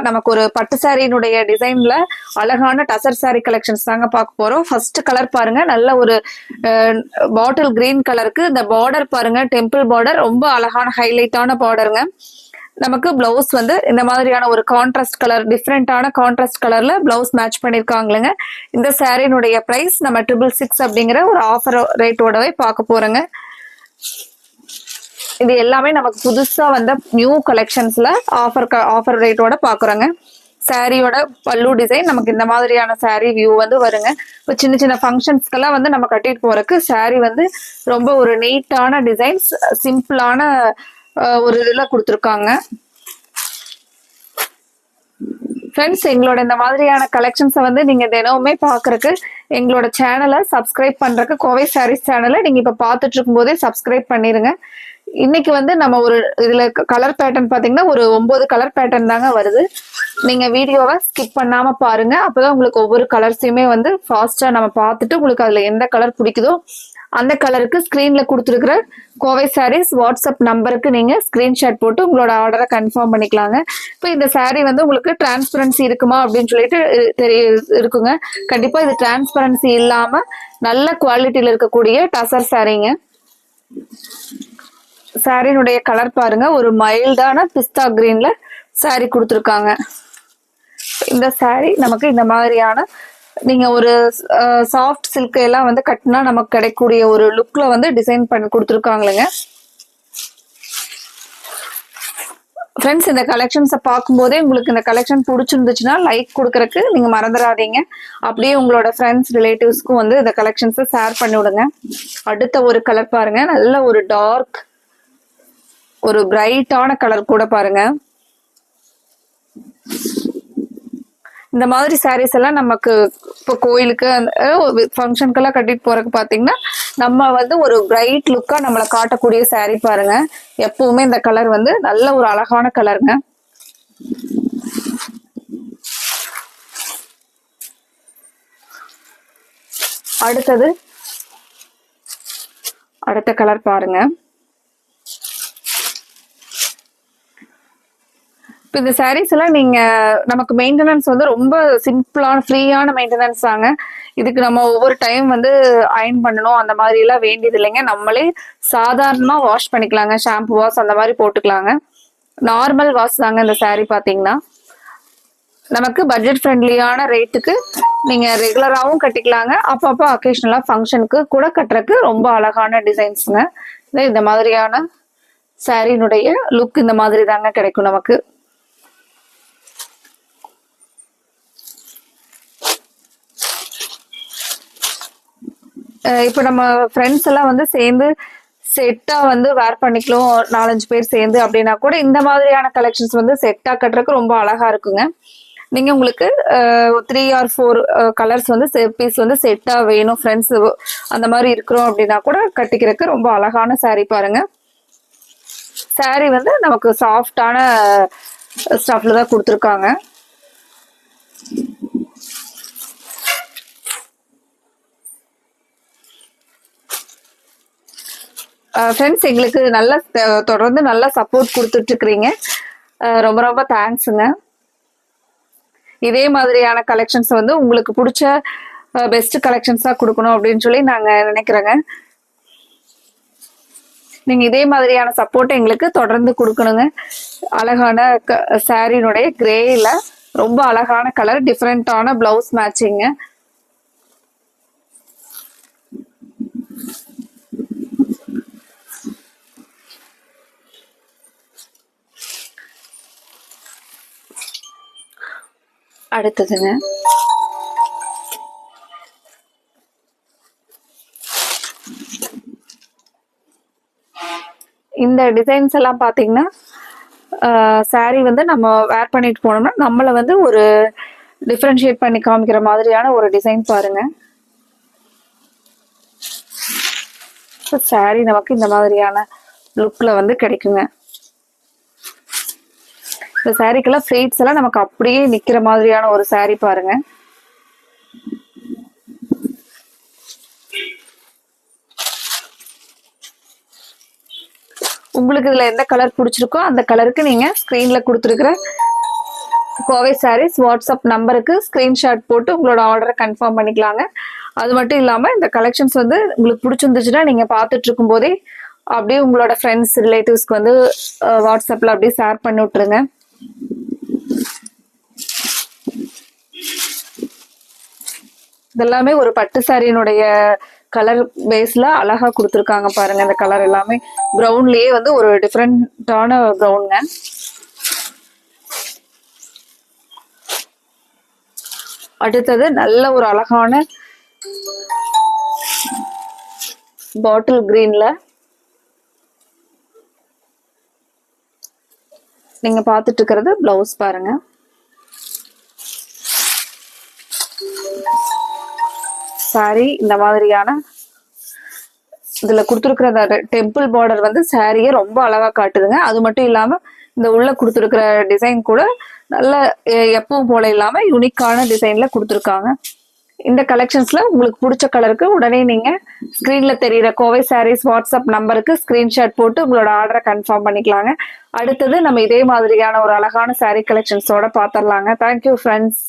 நமக்கு ஒரு பட்டு சாரியினுடைய டிசைன்ல அழகான டசர் சாரி கலெக்ஷன்ஸ் தாங்க பார்க்க போறோம். ஃபர்ஸ்ட் கலர் பாருங்க, நல்ல ஒரு பாட்டில் கிரீன் கலருக்கு இந்த பார்டர் பாருங்க, டெம்பிள் பார்டர், ரொம்ப அழகான ஹைலைட்டான பார்டருங்க. நமக்கு பிளவுஸ் வந்து இந்த மாதிரியான ஒரு கான்ட்ராஸ்ட் கலர், டிஃப்ரெண்டான கான்ட்ராஸ்ட் கலர்ல பிளவுஸ் மேட்ச் பண்ணிருக்காங்களுங்க. இந்த சாரியினுடைய பிரைஸ் நம்ம 666 அப்படிங்கிற ஒரு ஆஃபர் ரேட்டோடவே பார்க்க போறோங்க. இது எல்லாமே நமக்கு புதுசா வந்த நியூ கலெக்ஷன்ஸ்ல ஆஃபர் ரேட்டோட பாக்குறோங்க. சாரியோட பல்லு டிசைன் நமக்கு இந்த மாதிரியான சாரி வியூ வந்து வருங்க. இப்போ சின்ன சின்ன ஃபங்க்ஷன்ஸ்க்கெல்லாம் வந்து நம்ம கட்டிட்டு போறதுக்கு சாரி வந்து ரொம்ப ஒரு நீட்டான டிசைன்ஸ், சிம்பிளான ஒரு இதுல கொடுத்துருக்காங்க. ஃப்ரெண்ட்ஸ், எங்களோட இந்த மாதிரியான கலெக்ஷன்ஸை வந்து நீங்க தினமுமே பாக்குறதுக்கு எங்களோட சேனலை சப்ஸ்கிரைப் பண்றதுக்கு, கோவை சாரீஸ் சேனலை நீங்க இப்ப பாத்துட்டு இருக்கும் போதே சப்ஸ்கிரைப் பண்ணிருங்க. இன்னைக்கு வந்து நம்ம ஒரு இதுல கலர் பேட்டர்ன் பாத்தீங்கன்னா ஒரு 9 கலர் பேட்டர்ன் தாங்க வருது. நீங்க வீடியோவை ஸ்கிப் பண்ணாம பாருங்க, அப்பதான் உங்களுக்கு ஒவ்வொரு கலர்ஸையுமே வந்து ஃபாஸ்டா நம்ம பார்த்துட்டு உங்களுக்கு அதுல எந்த கலர் பிடிக்குதோ அந்த கலருக்கு ஸ்கிரீன்ல கொடுத்துருக்கிற கோவை சாரீஸ் வாட்ஸ்அப் நம்பருக்கு நீங்க ஸ்கிரீன்ஷாட் போட்டு உங்களோட ஆர்டரை கன்ஃபார்ம் பண்ணிக்கலாங்க. இப்போ இந்த சாரீ வந்து உங்களுக்கு டிரான்ஸ்பரன்சி இருக்குமா அப்படின்னு சொல்லிட்டு இருக்குங்க. கண்டிப்பா இது டிரான்ஸ்பரன்சி இல்லாம நல்ல குவாலிட்டியில இருக்கக்கூடிய டசர் சாரீங்க. சாரினுடைய கலர் பாருங்க, ஒரு மைல்டான பிஸ்தா கிரீன்ல சாரி கொடுத்துருக்காங்க. இந்த சாரி நமக்கு இந்த மாதிரியான நீங்க ஒரு சாஃப்ட் சில்க் எல்லாம் வந்து கட்டினா நமக்கு கிடைக்கக்கூடிய ஒரு லுக்ல வந்து டிசைன் பண்ணி கொடுத்துருக்காங்களுங்க. ஃப்ரெண்ட்ஸ், இந்த கலெக்ஷன்ஸை பார்க்கும்போதே உங்களுக்கு இந்த கலெக்ஷன் பிடிச்சிருந்துச்சுன்னா லைக் கொடுக்கறதுக்கு நீங்க மறந்துடாதீங்க. அப்படியே உங்களோட ஃப்ரெண்ட்ஸ் ரிலேட்டிவ்ஸ்க்கும் வந்து இந்த கலெக்ஷன்ஸை ஷேர் பண்ணி விடுங்க. அடுத்த ஒரு கலர் பாருங்க, நல்ல ஒரு டார்க், ஒரு பிரைட்டான கலர் கூட பாருங்க. இந்த மாதிரி சாரீஸ் எல்லாம் நமக்கு இப்போ கோயிலுக்கு ஃபங்க்ஷனுக்கெல்லாம் கட்டிட்டு போறதுக்கு பாத்தீங்கன்னா நம்ம வந்து ஒரு பிரைட் லுக்கா நம்மளை காட்டக்கூடிய சாரீ பாருங்க. எப்பவுமே இந்த கலர் வந்து நல்ல ஒரு அழகான கலருங்க. அடுத்த கலர் பாருங்க. இந்த சாரீஸ் எல்லாம் நீங்க நமக்கு மெயின்டெனன்ஸ் வந்து ரொம்ப சிம்பிளான ஃப்ரீயான மெயின்டெனன்ஸ் தாங்க. இதுக்கு நம்ம ஒவ்வொரு டைம் வந்து அயன் பண்ணணும் அந்த மாதிரி எல்லாம் வேண்டியது இல்லைங்க. நம்மளே சாதாரணமா வாஷ் பண்ணிக்கலாங்க, ஷாம்பு வாஷ் அந்த மாதிரி போட்டுக்கலாங்க. நார்மல் வாஷ் தாங்க இந்த சாரீ பாத்தீங்கன்னா. நமக்கு பட்ஜெட் ஃப்ரெண்ட்லியான ரேட்டுக்கு நீங்க ரெகுலராகவும் கட்டிக்கலாங்க, அப்பப்போ அக்கேஷனலா ஃபங்க்ஷனுக்கு கூட கட்டுறதுக்கு ரொம்ப அழகான டிசைன்ஸுங்க. இந்த மாதிரியான சாரீனுடைய லுக் இந்த மாதிரி தாங்க கிடைக்கும் நமக்கு. இப்போ நம்ம ஃப்ரெண்ட்ஸ் எல்லாம் வந்து சேர்ந்து செட்டா வந்து வேர் பண்ணிக்கலாம், 4-5 பேர் சேர்ந்து அப்படின்னா கூட இந்த மாதிரியான கலெக்ஷன்ஸ் வந்து செட்டா கட்டுறதுக்கு ரொம்ப அழகா இருக்குங்க. நீங்க உங்களுக்கு 3 or 4 கலர்ஸ் வந்து பீஸ் வந்து செட்டா வேணும், ஃப்ரெண்ட்ஸ் அந்த மாதிரி இருக்கிறோம் அப்படின்னா கூட கட்டிக்கிறதுக்கு ரொம்ப அழகான சாரீ பாருங்க. சாரீ வந்து நமக்கு சாஃப்டான ஸ்டஃப்ல தான் கொடுத்துருக்காங்க. ஃப்ரெண்ட்ஸ், எங்களுக்கு நல்ல தொடர்ந்து நல்லா சப்போர்ட் கொடுத்துட்டு இருக்கிறீங்க, ரொம்ப ரொம்ப தேங்க்ஸுங்க. இதே மாதிரியான கலெக்ஷன்ஸ் வந்து உங்களுக்கு பிடிச்ச பெஸ்ட் கலெக்ஷன்ஸா கொடுக்கணும் அப்படின்னு சொல்லி நாங்க நினைக்கிறோங்க. நீங்க இதே மாதிரியான சப்போர்ட் எங்களுக்கு தொடர்ந்து கொடுக்கணுங்க. அழகான சாரினுடைய கிரேல ரொம்ப அழகான கலர், டிஃப்ரெண்டான பிளவுஸ் மேட்சிங்க. அடுத்ததுங்க, இந்த டிசைன்ஸ் எல்லாம் பாத்தீங்கன்னா சாரி வந்து நம்ம வேர் பண்ணிட்டு போனோம்னா நம்மள வந்து ஒரு டிஃபரன்ஷியேட் பண்ணி காமிக்கிற மாதிரியான ஒரு டிசைன் பாருங்க. சாரி நமக்கு இந்த மாதிரியான லுக்ல வந்து கிடைக்குங்க. இந்த சாரிக்கெல்லாம் ஃப்ளீட்ஸ் எல்லாம் நமக்கு அப்படியே நிக்கிற மாதிரியான ஒரு சாரி பாருங்க. உங்களுக்கு இதுல எந்த கலர் பிடிச்சிருக்கோ அந்த கலருக்கு நீங்க ஸ்கிரீன்ல கொடுத்துருக்கிற கோவை சாரீஸ் வாட்ஸ்அப் நம்பருக்கு ஸ்கிரீன்ஷாட் போட்டு உங்களோட ஆர்டரை கன்ஃபார்ம் பண்ணிக்கலாங்க. அது மட்டும் இல்லாம இந்த கலெக்ஷன்ஸ் வந்து உங்களுக்கு பிடிச்சிருந்துச்சுன்னா நீங்க பார்த்துட்டு இருக்கும் போதே அப்படியே உங்களோட ஃப்ரெண்ட்ஸ் ரிலேட்டிவ்ஸ்க்கு வந்து வாட்ஸ்அப்ல அப்படியே ஷேர் பண்ணி விட்டுருங்க. இதெல்லாமே ஒரு பட்டு சாரியினுடைய கலர் பேஸ்ல அழகா கொடுத்துருக்காங்க பாருங்க. இந்த கலர் எல்லாமே ப்ரௌன்லயே வந்து ஒரு டிஃப்ரெண்டான ப்ரௌனுங்க. அடுத்தது நல்ல ஒரு அழகான பாட்டில் கிரீன்ல நீங்க பார்த்துட்டு இருக்கிறது பிளவுஸ் பாருங்க. சாரி இந்த மாதிரியான இதுல கொடுத்துருக்கிற அந்த டெம்பிள் பார்டர் வந்து சாரியை ரொம்ப அழகா காட்டுதுங்க. அது மட்டும் இல்லாம இந்த உள்ள கொடுத்துருக்கிற டிசைன் கூட நல்ல எப்பவும் போல இல்லாம யூனிக்கான டிசைன்ல கொடுத்துருக்காங்க. இந்த கலெக்ஷன்ஸ்ல உங்களுக்கு பிடிச்ச கலருக்கு உடனே நீங்க ஸ்கிரீன்ல தெரியுற கோவை சாரீஸ் வாட்ஸ்அப் நம்பருக்கு ஸ்கிரீன்ஷாட் போட்டு உங்களோட ஆர்டரை கன்ஃபார்ம் பண்ணிக்கலாங்க. அடுத்தது நம்ம இதே மாதிரியான ஒரு அழகான சாரீ கலெக்ஷன்ஸோட பாத்திரலாங்க. Thank you friends.